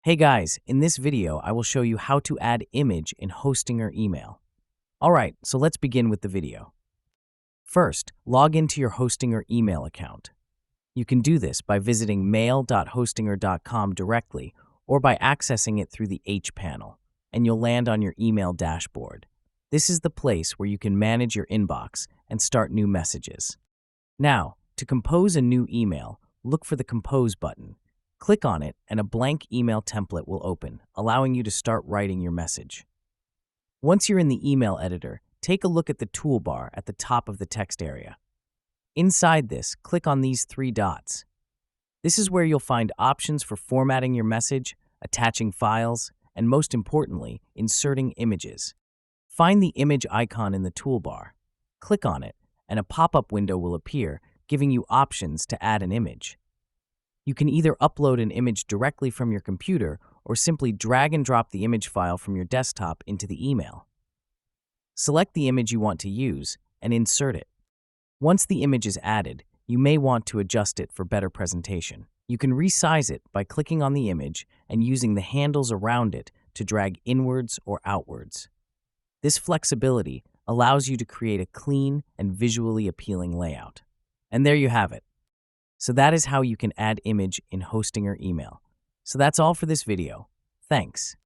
Hey guys, in this video, I will show you how to add image in Hostinger email. Alright, so let's begin with the video. First, log into your Hostinger email account. You can do this by visiting mail.hostinger.com directly or by accessing it through the H panel, and you'll land on your email dashboard. This is the place where you can manage your inbox and start new messages. Now, to compose a new email, look for the Compose button. Click on it and a blank email template will open, allowing you to start writing your message. Once you're in the email editor, take a look at the toolbar at the top of the text area. Inside this, click on these three dots. This is where you'll find options for formatting your message, attaching files, and most importantly, inserting images. Find the image icon in the toolbar. Click on it, and a pop-up window will appear, giving you options to add an image. You can either upload an image directly from your computer or simply drag and drop the image file from your desktop into the email. Select the image you want to use and insert it. Once the image is added, you may want to adjust it for better presentation. You can resize it by clicking on the image and using the handles around it to drag inwards or outwards. This flexibility allows you to create a clean and visually appealing layout. And there you have it. So that is how you can add image in Hostinger email. So that's all for this video. Thanks.